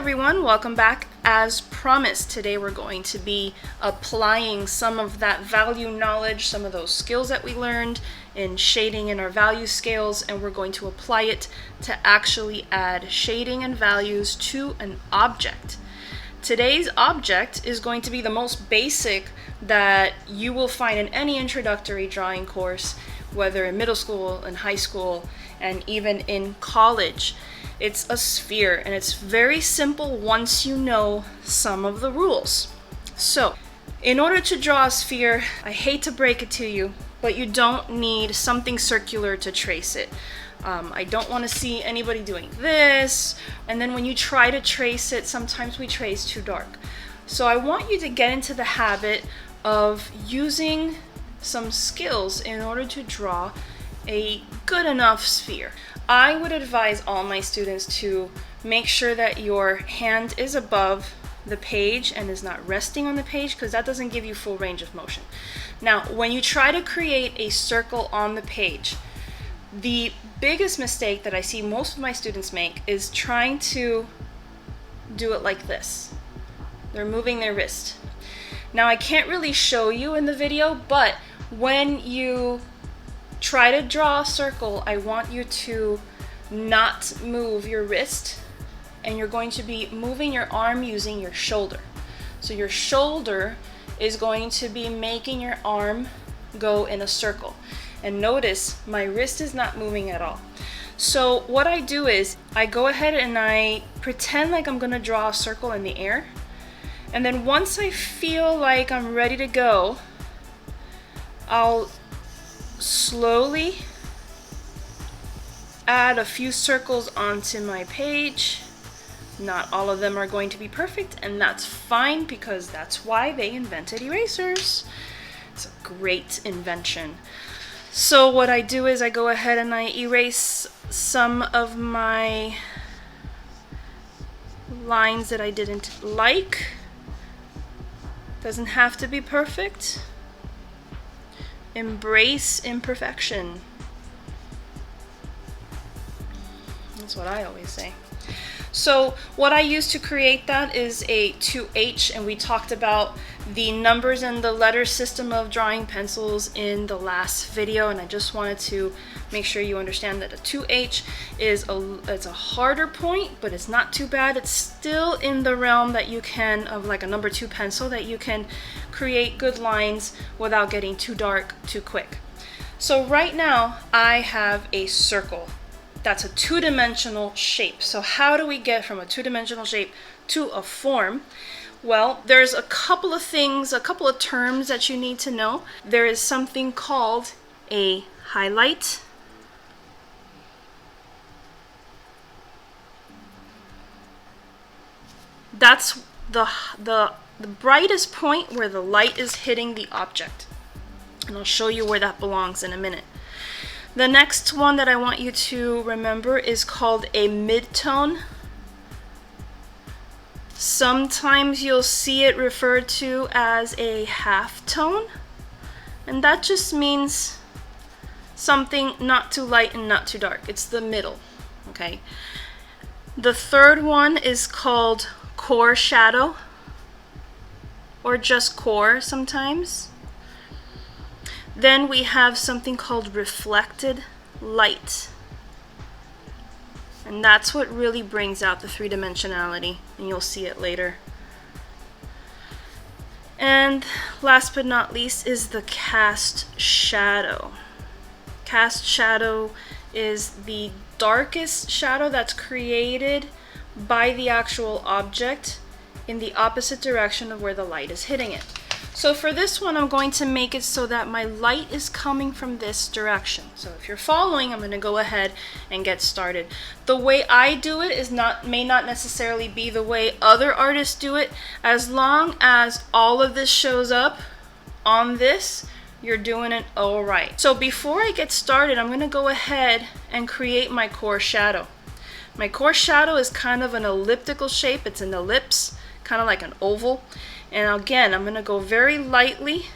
everyone, welcome back. As promised, today we're going to be applying some of that value knowledge, some of those skills that we learned in shading in our value scales, and we're going to apply it to actually add shading and values to an object. Today's object is going to be the most basic that you will find in any introductory drawing course, whether in middle school, in high school, and even in college. It's a sphere, and it's very simple once you know some of the rules. So, in order to draw a sphere, I hate to break it to you, but you don't need something circular to trace it. I don't want to see anybody doing this, and then when you try to trace it, sometimes we trace too dark. So I want you to get into the habit of using some skills in order to draw a good enough sphere. I would advise all my students to make sure that your hand is above the page and is not resting on the page, because that doesn't give you full range of motion. Now, when you try to create a circle on the page, the biggest mistake that I see most of my students make is trying to do it like this. They're moving their wrist. Now, I can't really show you in the video, but when you try to draw a circle, I want you to not move your wrist, and you're going to be moving your arm using your shoulder. So your shoulder is going to be making your arm go in a circle. And notice my wrist is not moving at all. So what I do is I go ahead and I pretend like I'm gonna draw a circle in the air. And then once I feel like I'm ready to go, I'll slowly add a few circles onto my page. Not all of them are going to be perfect, and that's fine, because that's why they invented erasers. It's a great invention. So what I do is I go ahead and I erase some of my lines that I didn't like. Doesn't have to be perfect. Embrace imperfection. That's what I always say. So what I use to create that is a 2H, and we talked about the numbers and the letter system of drawing pencils in the last video, and I just wanted to make sure you understand that a 2H is it's a harder point, but it's not too bad. It's still in the realm that you can, of like a number 2 pencil, that you can create good lines without getting too dark too quick. So right now I have a circle. That's a two-dimensional shape. So how do we get from a two-dimensional shape to a form? Well, there's a couple of things, a couple of terms that you need to know. There is something called a highlight. That's the brightest point where the light is hitting the object. And I'll show you where that belongs in a minute. The next one that I want you to remember is called a midtone. Sometimes you'll see it referred to as a half tone, and that just means something not too light and not too dark. It's the middle, okay? The third one is called core shadow, or just core sometimes. Then we have something called reflected light. And that's what really brings out the three-dimensionality, and you'll see it later. And last but not least is the cast shadow. Cast shadow is the darkest shadow that's created by the actual object in the opposite direction of where the light is hitting it. So for this one, I'm going to make it so that my light is coming from this direction. So if you're following, I'm going to go ahead and get started. The way I do it may not necessarily be the way other artists do it. As long as all of this shows up on this, you're doing it all right. So before I get started, I'm going to go ahead and create my core shadow. My core shadow is kind of an elliptical shape. It's an ellipse, kind of like an oval. And again, I'm going to go very lightly.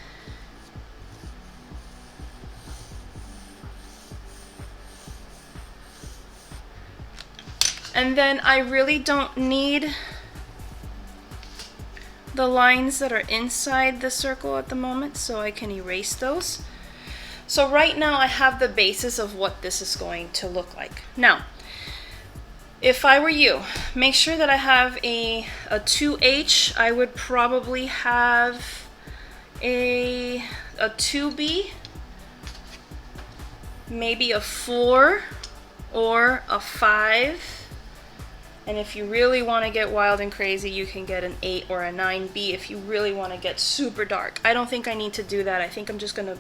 And then I really don't need the lines that are inside the circle at the moment so I can erase those. So right now I have the basis of what this is going to look like. Now, if I were you, make sure that I have a 2H. I would probably have a 2B, maybe a 4 or a 5. And if you really want to get wild and crazy, you can get an 8 or a 9B if you really want to get super dark. I don't think I need to do that. I think I'm just going to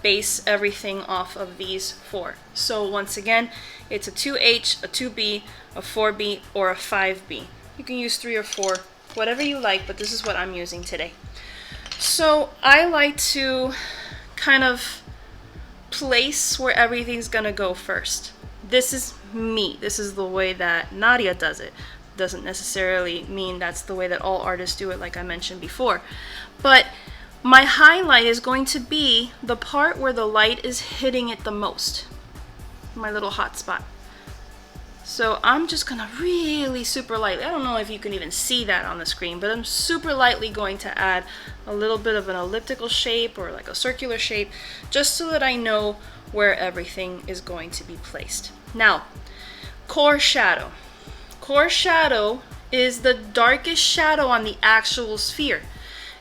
base everything off of these 4. So once again, it's a 2H, a 2B, a 4B, or a 5B. You can use 3 or 4, whatever you like, but this is what I'm using today. So I like to kind of place where everything's going to go first. This is me. This is the way that Nadia does it. Doesn't necessarily mean that's the way that all artists do it, like I mentioned before. But my highlight is going to be the part where the light is hitting it the most. My little hot spot. So I'm just going to really super lightly, I don't know if you can even see that on the screen, but I'm super lightly going to add a little bit of an elliptical shape or like a circular shape, just so that I know where everything is going to be placed. Now, core shadow. Core shadow is the darkest shadow on the actual sphere.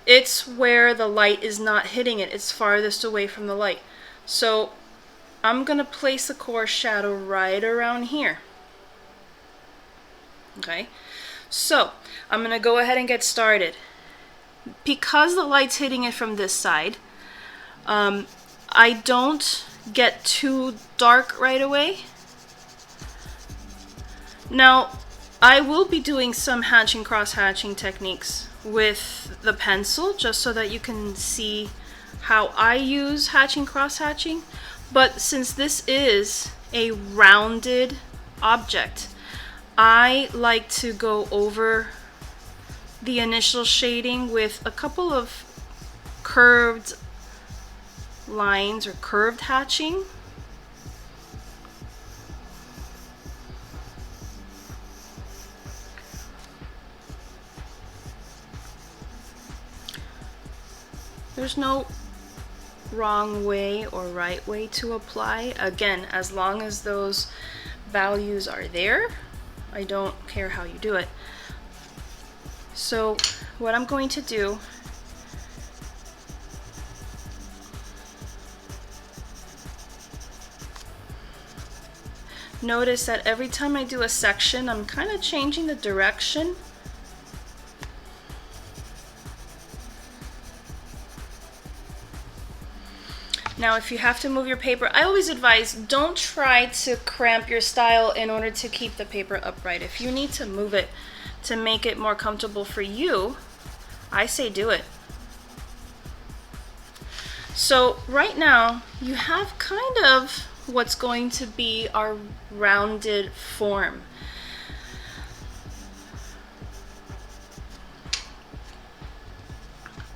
It's where the light is not hitting it. It's farthest away from the light. So I'm going to place a core shadow right around here. Okay, so I'm going to go ahead and get started. Because the light's hitting it from this side, I don't get too dark right away. Now, I will be doing some hatching, cross-hatching techniques with the pencil, just so that you can see how I use hatching, cross-hatching. But since this is a rounded object, I like to go over the initial shading with a couple of curved lines or curved hatching. There's no wrong way or right way to apply. Again, as long as those values are there, I don't care how you do it. So what I'm going to do notice that every time I do a section, I'm kind of changing the direction. Now, if you have to move your paper, I always advise don't try to cramp your style in order to keep the paper upright. If you need to move it to make it more comfortable for you, I say do it. So right now, you have kind of what's going to be our rounded form.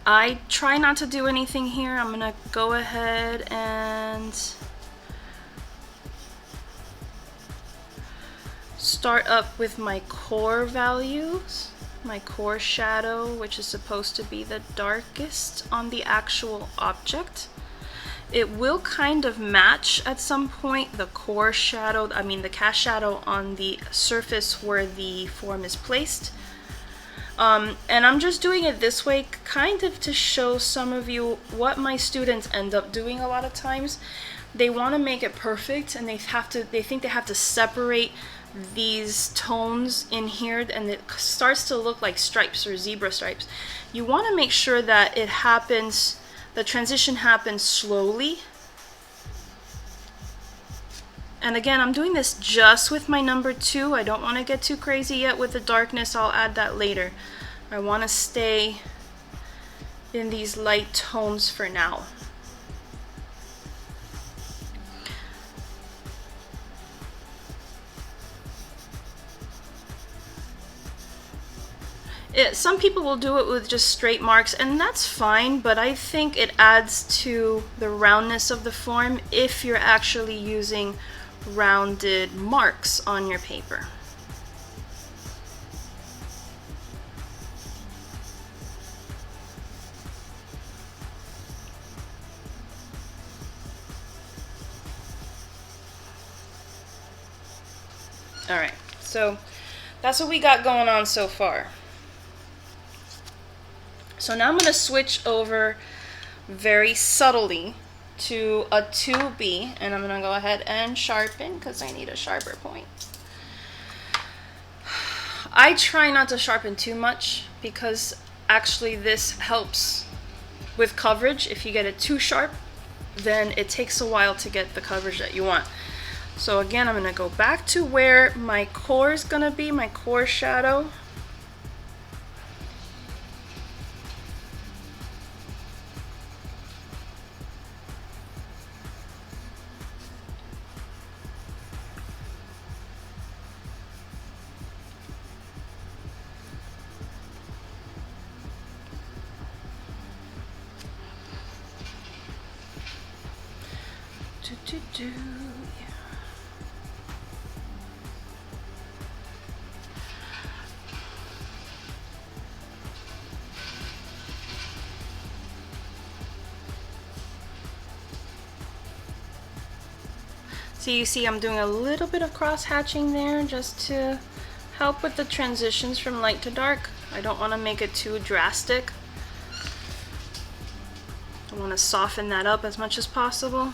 I try not to do anything here. I'm gonna go ahead and start up with my core values, my core shadow, which is supposed to be the darkest on the actual object. It will kind of match at some point the core shadow, the cast shadow on the surface where the form is placed. And I'm just doing it this way kind of to show some of you what my students end up doing a lot of times. They want to make it perfect, and they think they have to separate these tones in here, and it starts to look like stripes or zebra stripes. You want to make sure that it happens, the transition happens slowly. And again, I'm doing this just with my number 2. I don't want to get too crazy yet with the darkness. I'll add that later. I want to stay in these light tones for now. Some people will do it with just straight marks, and that's fine, but I think it adds to the roundness of the form if you're actually using rounded marks on your paper. All right, so that's what we got going on so far. So now I'm going to switch over very subtly to a 2B, and I'm going to go ahead and sharpen because I need a sharper point. I try not to sharpen too much because actually this helps with coverage. If you get it too sharp, then it takes a while to get the coverage that you want. So again, I'm going to go back to where my core is going to be, my core shadow. Yeah. So you see I'm doing a little bit of cross hatching there just to help with the transitions from light to dark. I don't want to make it too drastic. I want to soften that up as much as possible.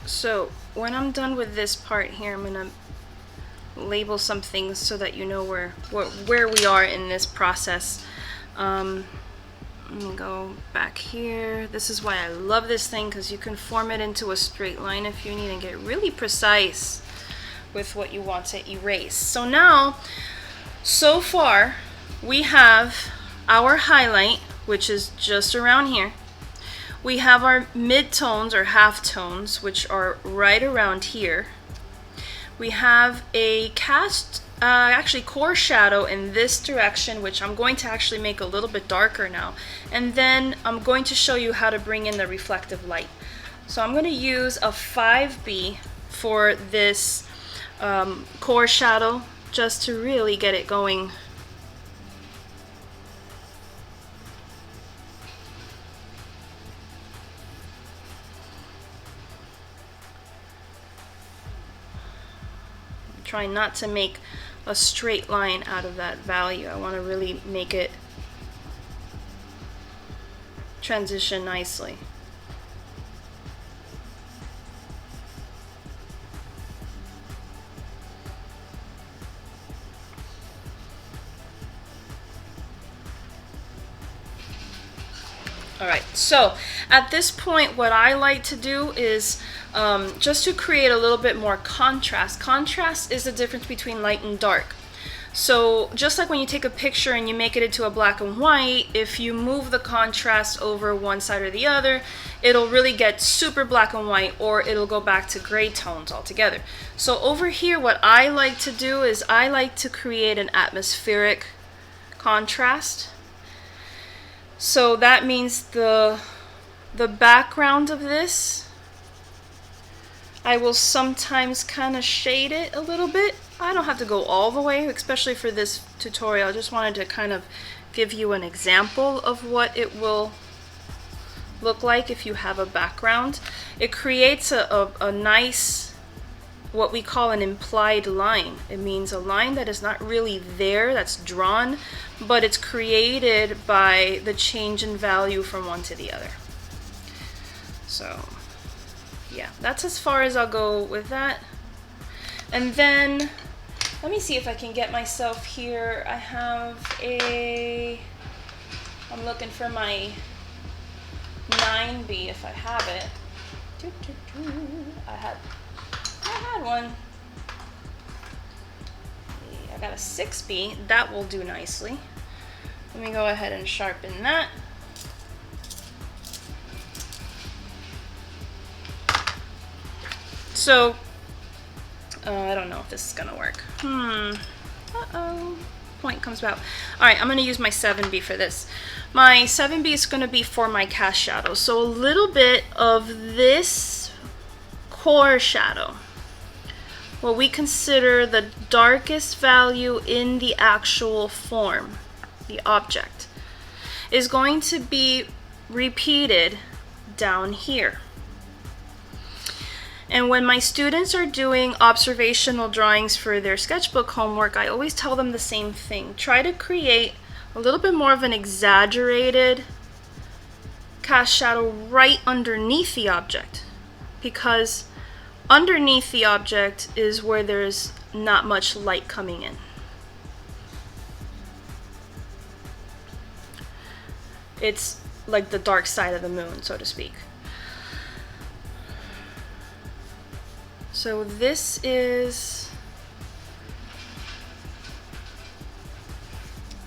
So when I'm done with this part here, I'm gonna label some things so that you know where we are in this process. I'm gonna go back here. This is why I love this thing, because you can form it into a straight line if you need and get really precise with what you want to erase. So now, so far, we have our highlight, which is just around here. We have our mid-tones or half-tones, which are right around here. We have a actually core shadow in this direction, which I'm going to actually make a little bit darker now. And then I'm going to show you how to bring in the reflective light. So I'm going to use a 5B for this core shadow, just to really get it going. Try not to make a straight line out of that value. I want to really make it transition nicely. Alright, so at this point what I like to do is just to create a little bit more contrast. Contrast is the difference between light and dark. So just like when you take a picture and you make it into a black and white, if you move the contrast over one side or the other, it'll really get super black and white, or it'll go back to gray tones altogether. So over here what I like to do is I like to create an atmospheric contrast. So that means the background of this, I will sometimes kind of shade it a little bit. I don't have to go all the way, especially for this tutorial. I just wanted to kind of give you an example of what it will look like if you have a background. It creates a nice, what we call an implied line. It means a line that is not really there, that's drawn, but it's created by the change in value from one to the other. So yeah, that's as far as I'll go with that. And then let me see if I can get myself here. I have I'm looking for my 9B if I have it. I had one. I got a 6B. That will do nicely. Let me go ahead and sharpen that. So, I don't know if this is gonna work. Uh-oh. Point comes about. Alright, I'm gonna use my 7B for this. My 7B is gonna be for my cast shadow. So a little bit of this core shadow, what we consider the darkest value in the actual form, the object, is going to be repeated down here. And when my students are doing observational drawings for their sketchbook homework, I always tell them the same thing. Try to create a little bit more of an exaggerated cast shadow right underneath the object, because underneath the object is where there's not much light coming in. It's like the dark side of the moon, so to speak. So this is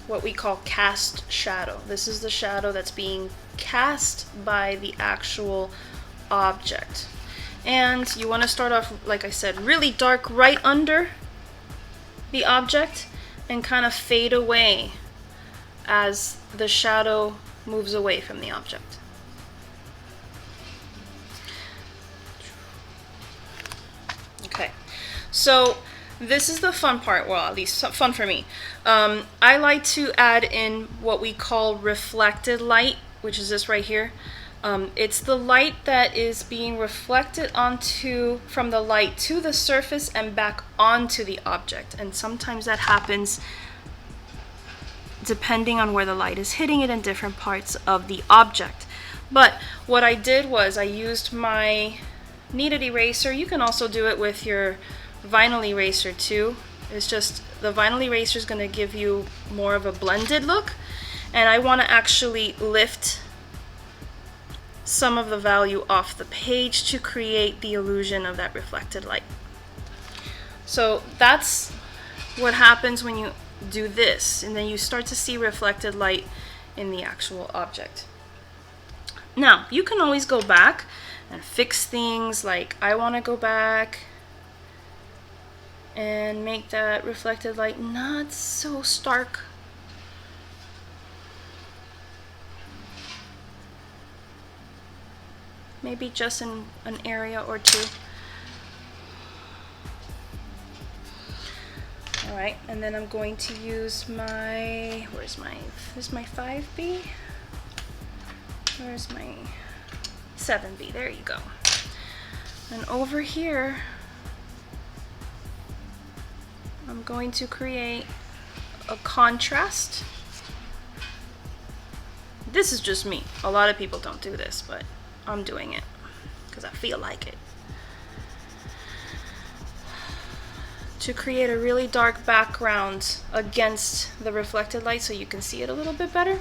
what we call cast shadow. This is the shadow that's being cast by the actual object. And you want to start off, like I said, really dark right under the object and kind of fade away as the shadow moves away from the object. Okay, so this is the fun part, well, at least fun for me. I like to add in what we call reflected light, which is this right here. It's the light that is being reflected from the light to the surface and back onto the object. And sometimes that happens depending on where the light is hitting it in different parts of the object. But what I did was I used my kneaded eraser. You can also do it with your vinyl eraser too. It's just the vinyl eraser is going to give you more of a blended look, and I want to actually lift some of the value off the page to create the illusion of that reflected light. So that's what happens when you do this, and then you start to see reflected light in the actual object. Now you can always go back and fix things. Like I want to go back and make that reflected light not so stark. Maybe just in an area or two. All right, and then I'm going to use my, where's my 5B? Where's my 7B? There you go. And over here, I'm going to create a contrast. This is just me. A lot of people don't do this, but I'm doing it because I feel like it. To create a really dark background against the reflected light so you can see it a little bit better.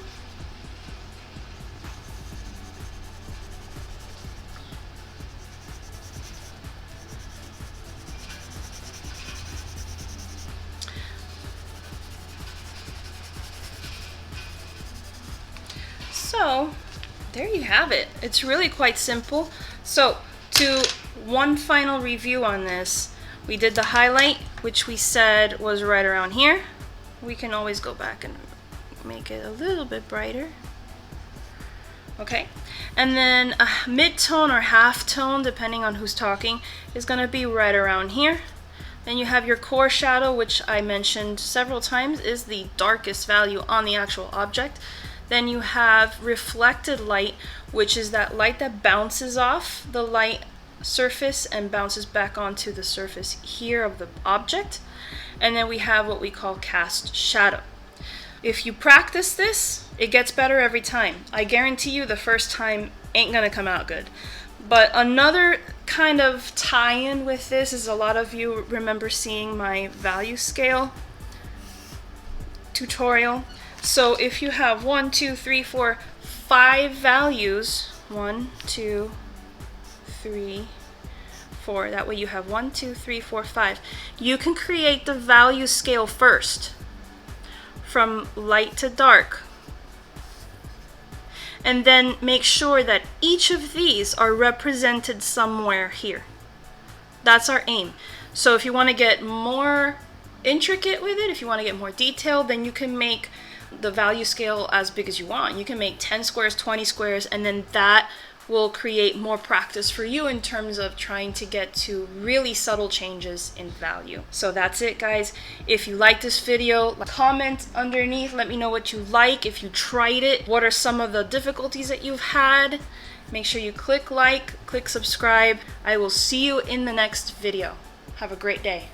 So there you have it. It's really quite simple. So to one final review on this, we did the highlight, which we said was right around here. We can always go back and make it a little bit brighter. Okay, and then a mid-tone or half-tone, depending on who's talking, is going to be right around here. Then you have your core shadow, which I mentioned several times is the darkest value on the actual object. Then you have reflected light, which is that light that bounces off the light surface and bounces back onto the surface here of the object. And then we have what we call cast shadow. If you practice this, it gets better every time. I guarantee you the first time ain't gonna come out good. But another kind of tie-in with this is a lot of you remember seeing my value scale tutorial. So if you have 1, 2, 3, 4, 5 values, 1, 2, 3, 4, that way you have 1, 2, 3, 4, 5. You can create the value scale first, from light to dark. And then make sure that each of these are represented somewhere here. That's our aim. So if you want to get more intricate with it, if you want to get more detailed, then you can make the value scale as big as you want. You can make 10 squares, 20 squares, and then that will create more practice for you in terms of trying to get to really subtle changes in value. So that's it, guys. If you like this video, comment underneath, let me know what you like, if you tried it, what are some of the difficulties that you've had. Make sure you click like, click subscribe. I will see you in the next video. Have a great day.